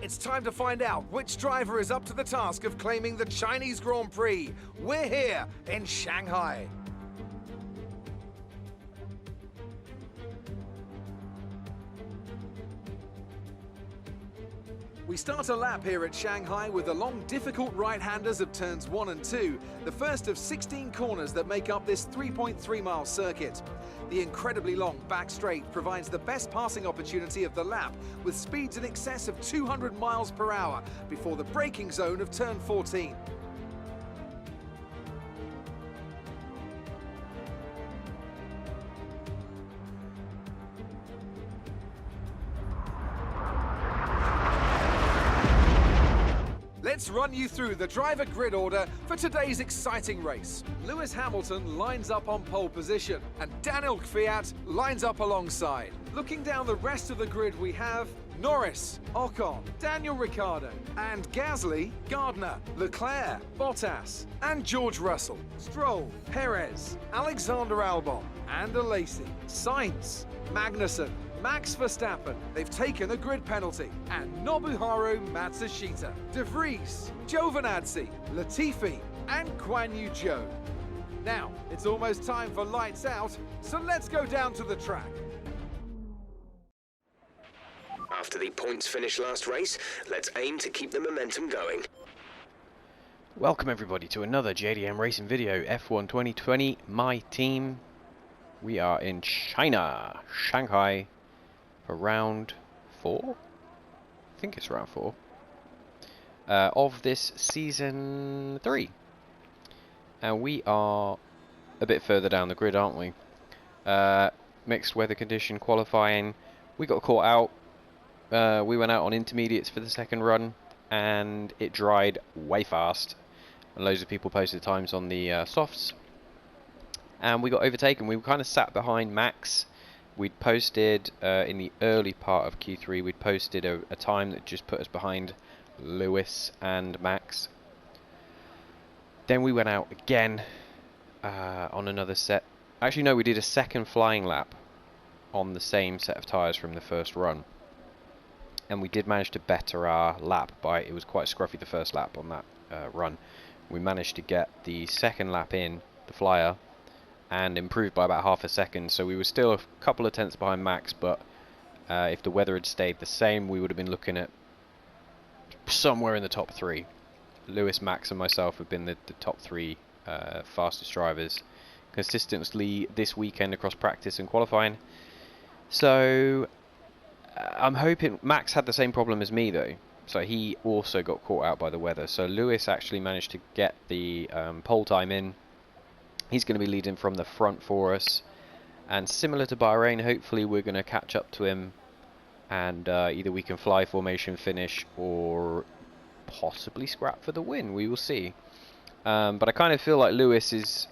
It's time to find out which driver is up to the task of claiming the Chinese Grand Prix. We're here in Shanghai. We start a lap here at Shanghai with the long, difficult right-handers of turns 1 and 2, the first of 16 corners that make up this 3.3-mile circuit. The incredibly long back straight provides the best passing opportunity of the lap, with speeds in excess of 200 miles per hour before the braking zone of turn 14. Let's run you through the driver grid order for today's exciting race. Lewis Hamilton lines up on pole position and Daniel Kvyat lines up alongside. Looking down the rest of the grid, we have Norris, Ocon, Daniel Ricciardo, and Gasly, Gardner, Leclerc, Bottas, and George Russell, Stroll, Perez, Alexander Albon, and Alesi, Sainz, Magnussen, Max Verstappen, they've taken a grid penalty, and Nobuharu Matsushita, De Vries, Giovinazzi, Latifi, and Guan Yu Zhou. Now, it's almost time for lights out, so let's go down to the track. After the points finish last race, let's aim to keep the momentum going. Welcome everybody to another JDM racing video, F1 2020, my team. We are in China, Shanghai, for round 4? I think it's round 4 of this season 3. And we are a bit further down the grid, aren't we? Mixed weather condition qualifying. We got caught out. We went out on intermediates for the second run, and it dried way fast. And loads of people posted times on the softs. And we got overtaken. We kind of sat behind Max. We'd posted, in the early part of Q3, we'd posted a time that just put us behind Lewis and Max. Then we went out again on another set. Actually, no, we did a second flying lap on the same set of tyres from the first run. And we did manage to better our lap by, it was quite scruffy the first lap on that run. We managed to get the second lap in, the flyer, and improved by about half a second, so we were still a couple of tenths behind Max, but if the weather had stayed the same, we would have been looking at somewhere in the top 3. Lewis, Max and myself have been the top 3 fastest drivers consistently this weekend across practice and qualifying. So I'm hoping Max had the same problem as me though, so he also got caught out by the weather. So Lewis actually managed to get the pole time in. He's going to be leading from the front for us, and similar to Bahrain, hopefully we're going to catch up to him, and either we can fly formation finish or possibly scrap for the win. We will see. But I kind of feel like Lewis is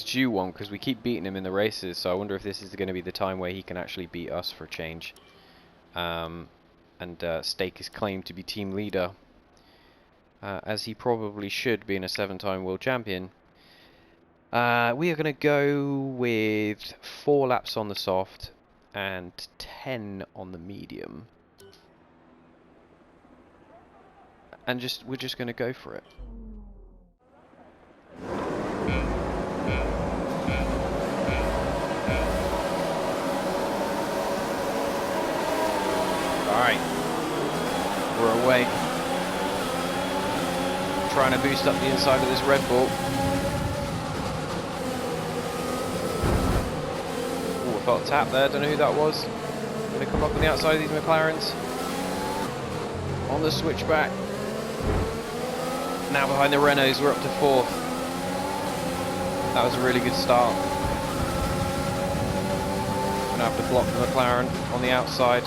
due one, because we keep beating him in the races, so I wonder if this is going to be the time where he can actually beat us for a change, and stake his claim to be team leader, as he probably should, being a 7-time world champion. We are going to go with 4 laps on the soft and 10 on the medium, and we're just going to go for it. Alright, we're away. Trying to boost up the inside of this Red Bull. Got a tap there, don't know who that was. Going to come up on the outside of these McLarens. On the switchback. Now behind the Renaults, we're up to 4th. That was a really good start. Going to have to block the McLaren on the outside.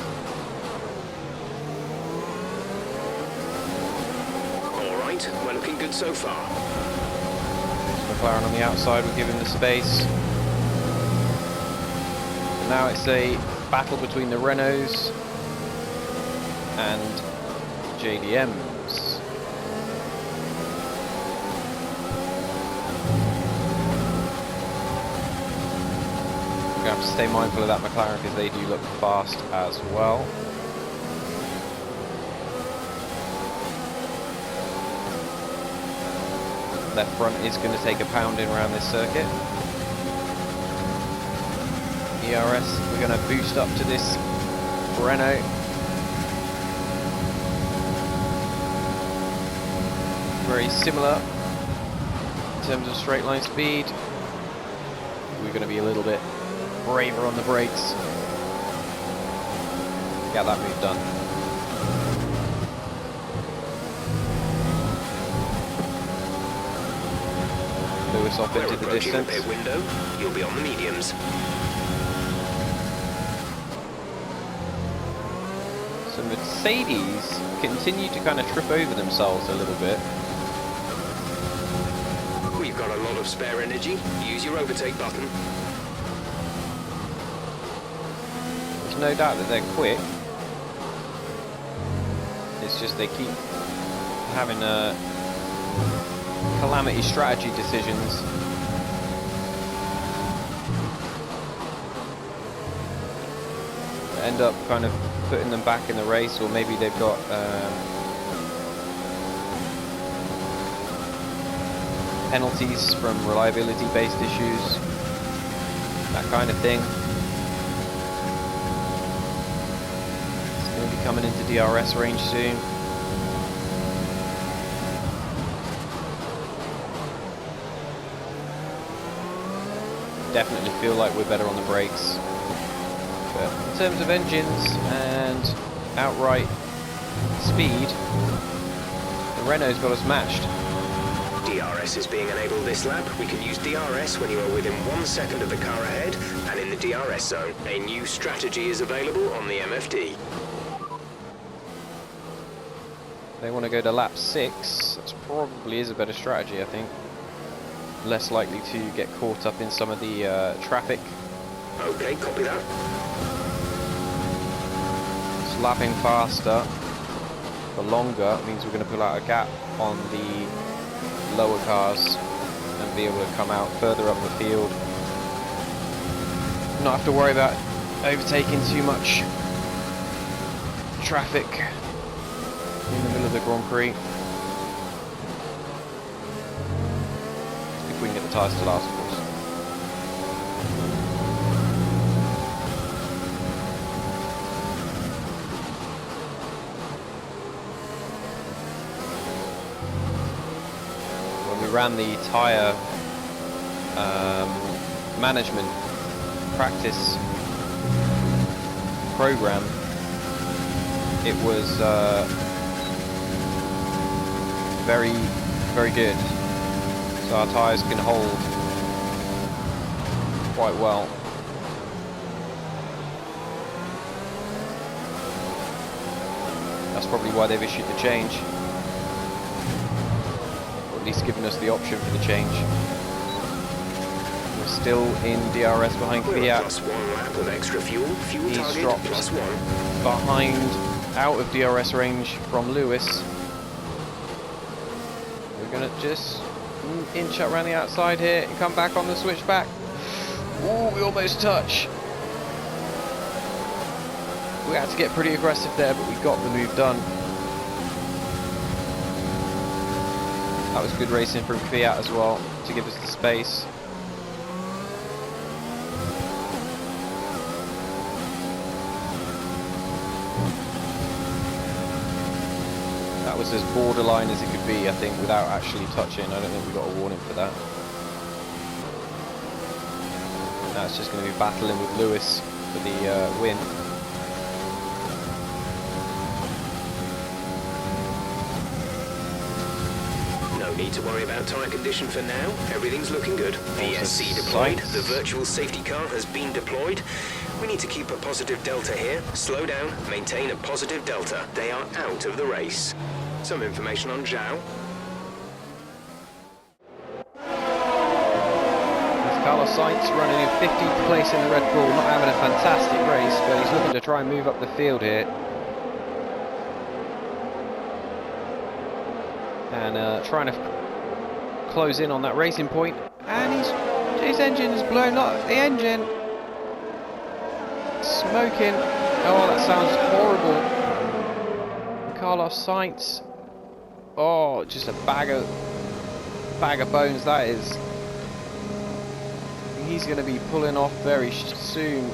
Alright, we're looking good so far. McLaren on the outside, we're giving the space. Now it's a battle between the Renaults and JDMs. We're going to have to stay mindful of that McLaren because they do look fast as well. left front is going to take a pounding around this circuit. ERS, we're going to boost up to this Renault. Very similar in terms of straight line speed. We're going to be a little bit braver on the brakes. Get that move done. Lewis off into the distance. The pit window. You'll be on the mediums. So Mercedes continue to kind of trip over themselves a little bit. We've got a lot of spare energy. Use your overtake button. There's no doubt that they're quick. It's just they keep having calamity strategy decisions. End up kind of putting them back in the race, or maybe they've got penalties from reliability-based issues, that kind of thing. It's going to be coming into DRS range soon. Definitely feel like we're better on the brakes. But in terms of engines and outright speed, the Renault's got us matched. DRS is being enabled this lap. We can use DRS when you are within 1 second of the car ahead and in the DRS zone. A new strategy is available on the MFD. They want to go to lap 6. That probably is a better strategy, I think. Less likely to get caught up in some of the traffic. Okay, copy that. Lapping faster for longer means we're going to pull out a gap on the lower cars and be able to come out further up the field. Not have to worry about overtaking too much traffic in the middle of the Grand Prix. If we can get the tyres to last, of course. Ran the tyre management practice program, it was very, very good. So our tyres can hold quite well. That's probably why they've issued the change. At least giving us the option for the change. We're still in DRS behind Fiat. +1 lap of extra fuel. Fuel He's target dropped +1. behind, out of DRS range from Lewis. We're going to just inch up around the outside here and come back on the switchback. Ooh, we almost touch. We had to get pretty aggressive there, but we got the move done. That was good racing from Fiat as well, to give us the space. That was as borderline as it could be, I think, without actually touching. I don't think we got a warning for that. Now it's just going to be battling with Lewis for the win. No need to worry about tyre condition for now. Everything's looking good. VSC deployed. The virtual safety car has been deployed. We need to keep a positive delta here. Slow down, maintain a positive delta. They are out of the race. Some information on Zhao. Carlos Sainz running in 15th place in the Red Bull, not having a fantastic race, but he's looking to try and move up the field here. And trying to close in on that racing point. And his engine is blown up. The engine smoking. Oh, that sounds horrible. Carlos Sainz. Oh, just a bag of bag of bones that is. He's going to be pulling off very soon.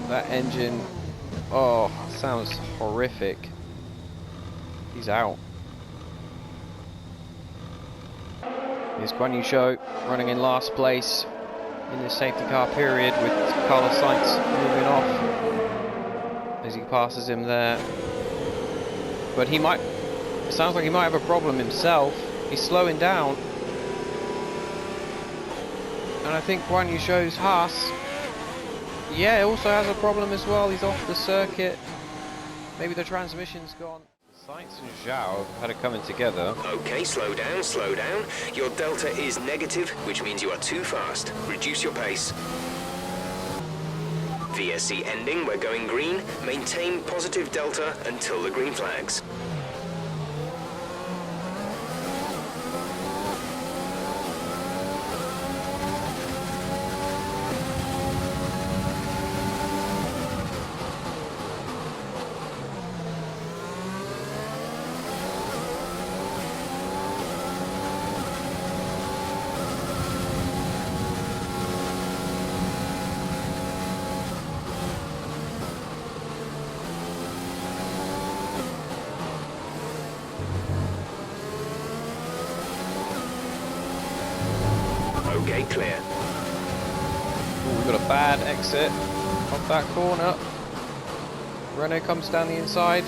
That engine, oh, sounds horrific. He's out. Here's Guan Yu Zhou running in last place in the safety car period, with Carlos Sainz moving off as he passes him there. But he might, it sounds like he might have a problem himself. He's slowing down. And I think Guan Yu Zhou's Haas, yeah, also has a problem as well. He's off the circuit. Maybe the transmission's gone. Sainz and Zhou have had it coming together. Okay, slow down, slow down. Your delta is negative, which means you are too fast. Reduce your pace. VSC ending, we're going green. Maintain positive delta until the green flags. Okay, clear. Ooh, we've got a bad exit off that corner. Renault comes down the inside.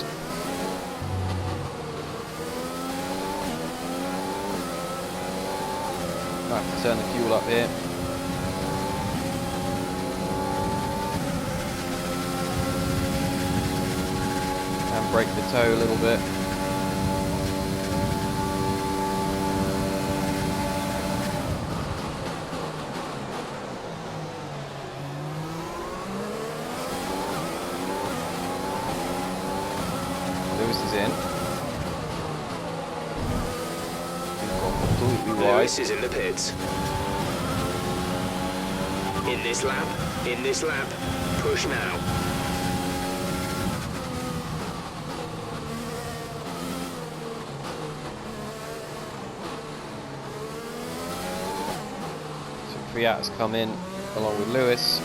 Might have to turn the fuel up here. And break the toe a little bit. Lewis is in. Completely wide. Lewis is in the pits. In this lap, push now. So Fiat has come in along with Lewis.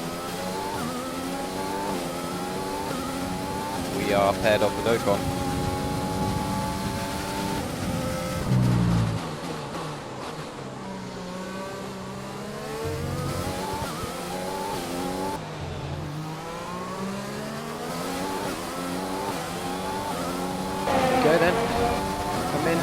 We are paired off with Ocon. Go then, come in.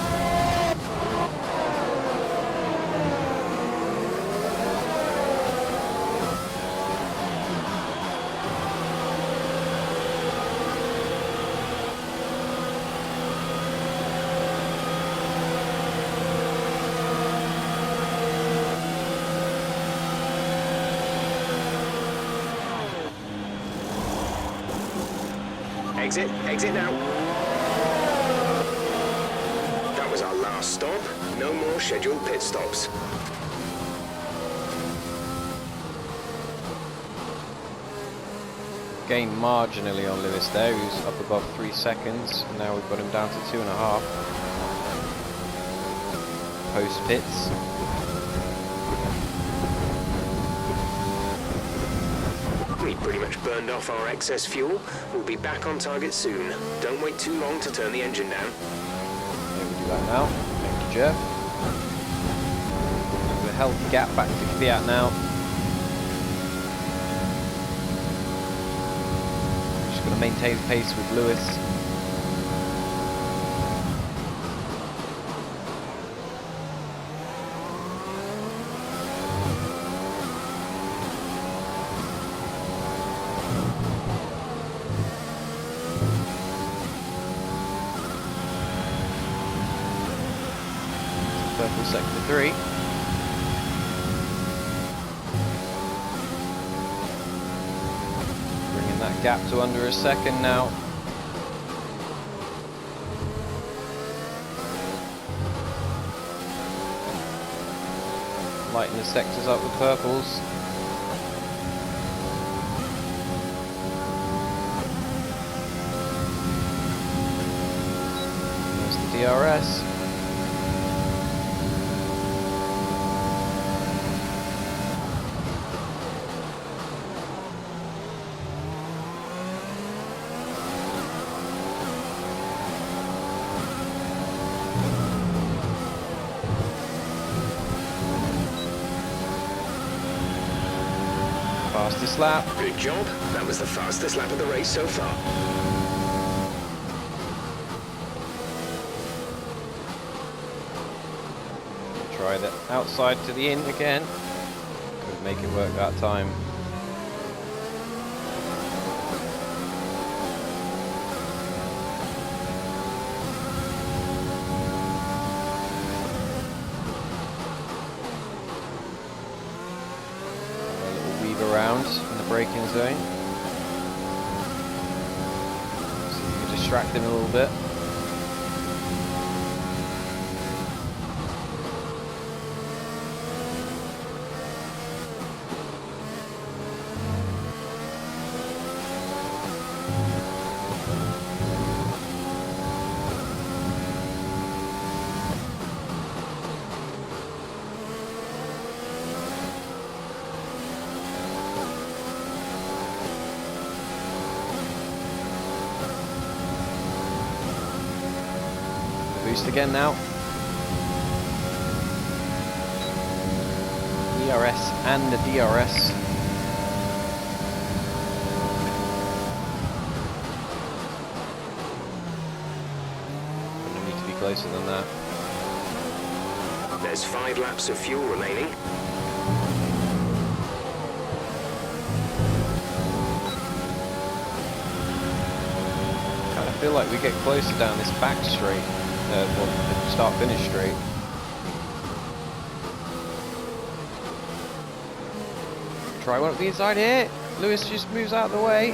Exit now. That was our last stop. No more scheduled pit stops. Gained marginally on Lewis there, who's up above 3 seconds. And now we've got him down to 2.5. Post pits. We pretty much burned off our excess fuel. We'll be back on target soon. Don't wait too long to turn the engine down. Yeah, we'll do that now. Thank you, Jeff. We've held the gap back to Fiat now. Just going to maintain pace with Lewis. Purple sector 3. Bringing that gap to under a second now. Lighten the sectors up with purples. There's the DRS. Fastest lap. Good job. That was the fastest lap of the race so far. Try the outside to the in again. Couldn't make it work that time. Around in the braking zone. So you can distract him a little bit. Boost again now. DRS and the DRS. We need to be closer than that. There's 5 laps of fuel remaining. I feel like we get closer down this back straight. Well, the start-finish straight. Try one up the inside here. Lewis just moves out of the way.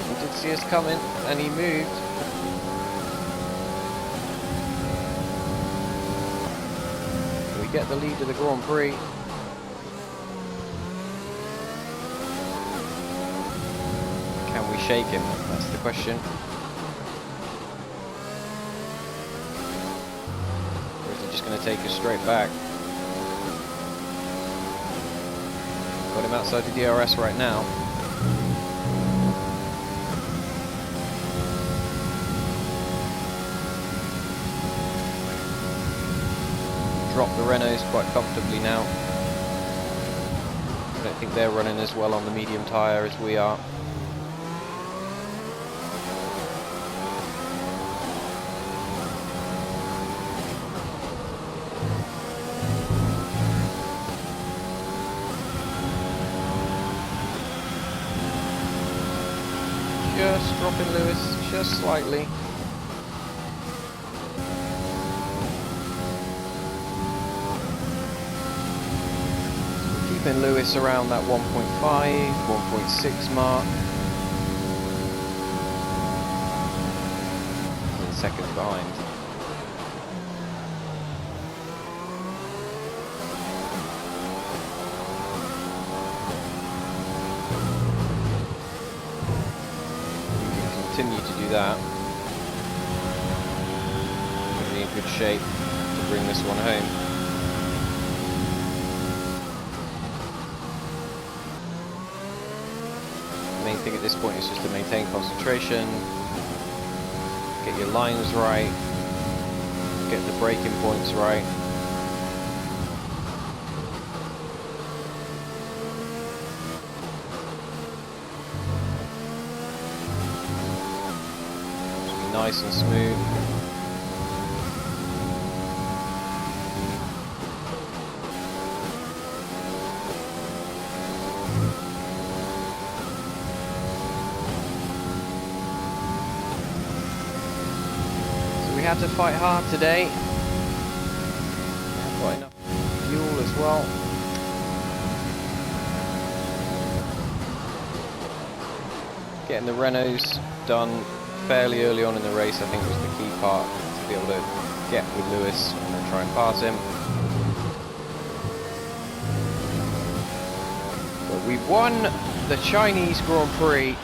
He did see us coming, and he moved. We get the lead of the Grand Prix. Can we shake him? That's the question. Or is he just going to take us straight back? Got him outside the DRS right now. Drop the Renaults quite comfortably now. I don't think they're running as well on the medium tyre as we are. Just dropping Lewis, just slightly. Keeping Lewis around that 1.5, 1.6 mark. And seconds behind. Continue to do that. We'll be in good shape to bring this one home. The main thing at this point is just to maintain concentration, get your lines right, get the braking points right. Nice and smooth. So we had to fight hard today. We've got enough fuel as well. Getting the Renaults done fairly early on in the race, I think, was the key part, to be able to get with Lewis and then try and pass him. But we've won the Chinese Grand Prix.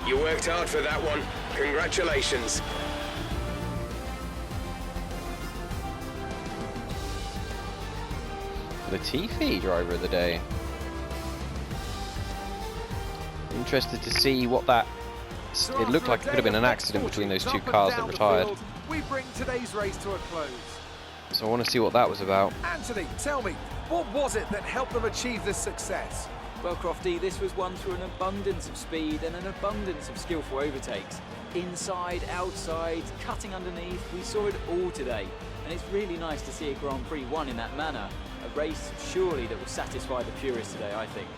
You worked hard for that one. Congratulations. Latifi, driver of the day. Interested to see what that... It looked like it could have been an accident between those two cars that retired. We bring today's race to a close. So I want to see what that was about. Anthony, tell me, what was it that helped them achieve this success? Well, Crofty, this was won through an abundance of speed and an abundance of skillful overtakes. Inside, outside, cutting underneath, we saw it all today. And it's really nice to see a Grand Prix won in that manner. A race, surely, that will satisfy the purists today, I think.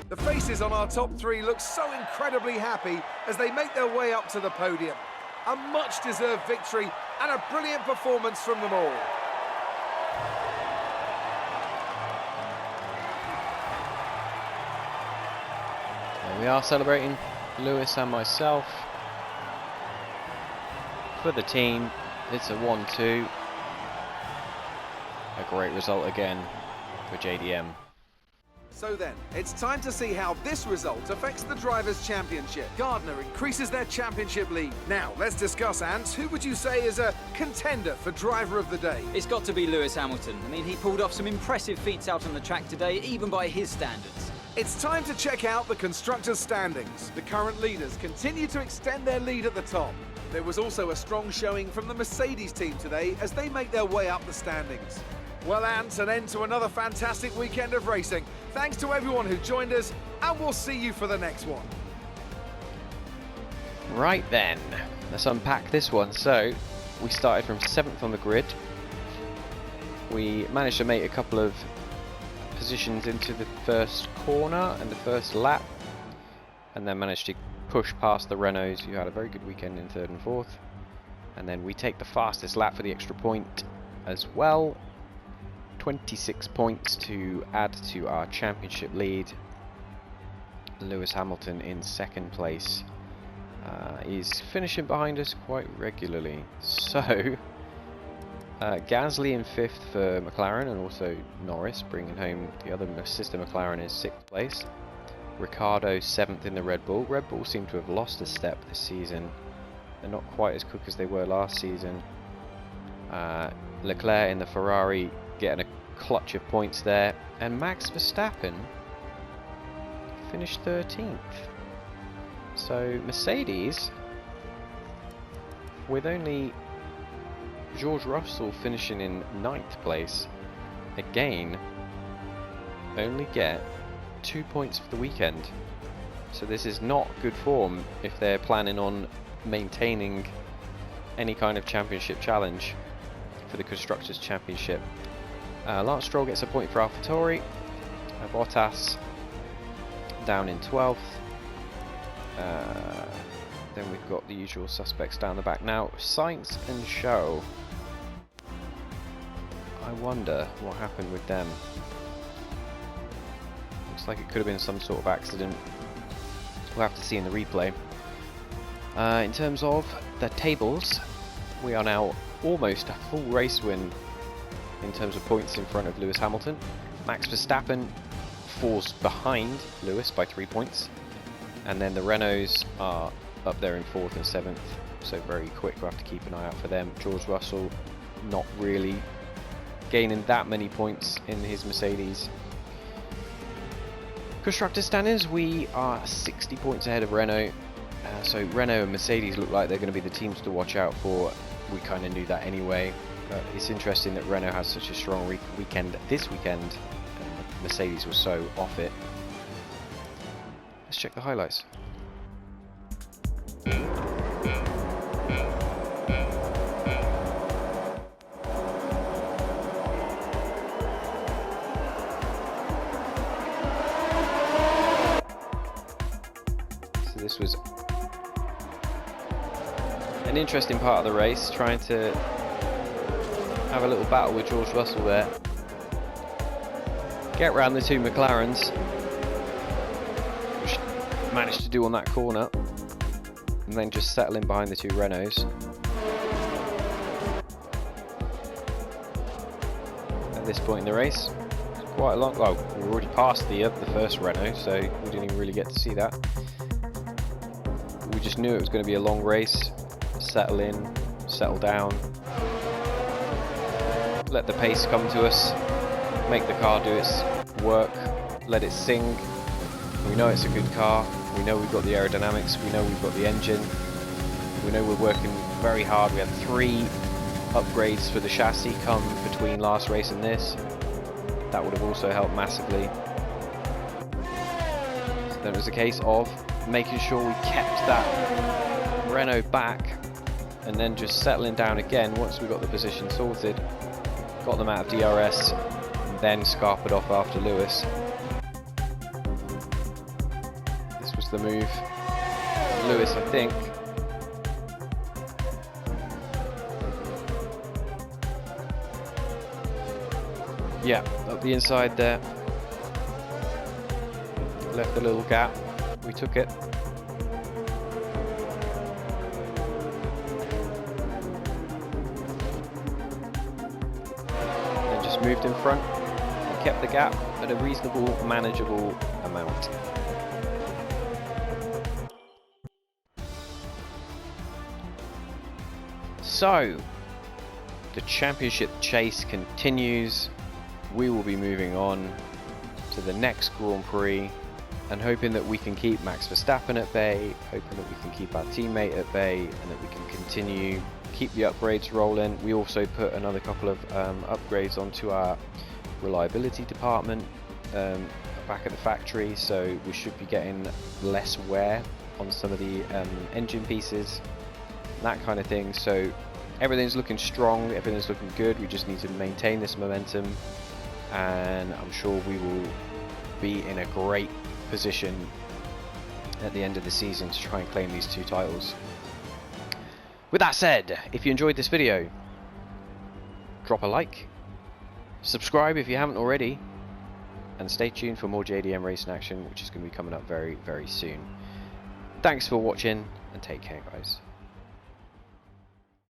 The faces on our top three look so incredibly happy as they make their way up to the podium. A much-deserved victory and a brilliant performance from them all. There we are celebrating, Lewis and myself. For the team, it's a 1-2. A great result again for JDM. So then, it's time to see how this result affects the Drivers' Championship. Gardner increases their championship lead. Now, let's discuss, Ants. Who would you say is a contender for Driver of the Day? It's got to be Lewis Hamilton. I mean, he pulled off some impressive feats out on the track today, even by his standards. It's time to check out the Constructors' standings. The current leaders continue to extend their lead at the top. There was also a strong showing from the Mercedes team today as they make their way up the standings. Well, Ants, an end to another fantastic weekend of racing. Thanks to everyone who joined us, and we'll see you for the next one. Right then, let's unpack this one. So, we started from 7th on the grid. We managed to make a couple of positions into the first corner and the first lap, and then managed to push past the Renaults, who had a very good weekend in 3rd and 4th. And then we take the fastest lap for the extra point as well. 26 points to add to our championship lead. Lewis Hamilton in 2nd place. He's finishing behind us quite regularly. So, Gasly in 5th for McLaren, and also Norris bringing home the other sister McLaren in 6th place. Ricciardo 7th in the Red Bull. Red Bull seem to have lost a step this season. They're not quite as quick as they were last season. Leclerc in the Ferrari getting a clutch of points there, and Max Verstappen finished 13th. So Mercedes, with only George Russell finishing in 9th place, again only get 2 points for the weekend. So this is not good form if they're planning on maintaining any kind of championship challenge for the Constructors' Championship. Lance Stroll gets a point for AlphaTauri. Bottas down in 12th. Then we've got the usual suspects down the back. Now, Sainz and Zhou. I wonder what happened with them. Looks like it could have been some sort of accident. We'll have to see in the replay. In terms of the tables, we are now almost a full race win in terms of points in front of Lewis Hamilton. Max Verstappen falls behind Lewis by 3 points, and then the Renaults are up there in 4th and 7th, so very quick. We'll have to keep an eye out for them. George Russell not really gaining that many points in his Mercedes. Constructor standings, we are 60 points ahead of Renault, so Renault and Mercedes look like they're going to be the teams to watch out for. We kind of knew that anyway. It's interesting that Renault has such a strong weekend this weekend, and Mercedes was so off it. Let's check the highlights. So this was an interesting part of the race, trying to have a little battle with George Russell there. Get round the two McLarens, which managed to do on that corner, and then just settle in behind the two Renaults. At this point in the race, it's quite a long. Well, we were already past the first Renault, so we didn't even really get to see that. We just knew it was going to be a long race. Settle in, settle down. Let the pace come to us, make the car do its work, let it sing. We know it's a good car, we know we've got the aerodynamics, we know we've got the engine, we know we're working very hard. We had 3 upgrades for the chassis come between last race and this, that would have also helped massively. So then it was a case of making sure we kept that Renault back and then just settling down again once we got the position sorted, got them out of DRS, and then scarpered off after Lewis. This was the move. Lewis, I think. Yeah, up the inside there. Left a little gap. We took it. And just moved in front and kept the gap at a reasonable, manageable amount. So, the championship chase continues. We will be moving on to the next Grand Prix and hoping that we can keep Max Verstappen at bay, hoping that we can keep our teammate at bay, and that we can continue, keep the upgrades rolling. We also put another couple of upgrades onto our reliability department back at the factory, so we should be getting less wear on some of the engine pieces, that kind of thing. So everything's looking strong, everything's looking good. We just need to maintain this momentum, and I'm sure we will be in a great position at the end of the season to try and claim these 2 titles. With that said, if you enjoyed this video, drop a like, subscribe if you haven't already, and stay tuned for more JDM racing action, which is going to be coming up very, very soon. Thanks for watching, and take care, guys.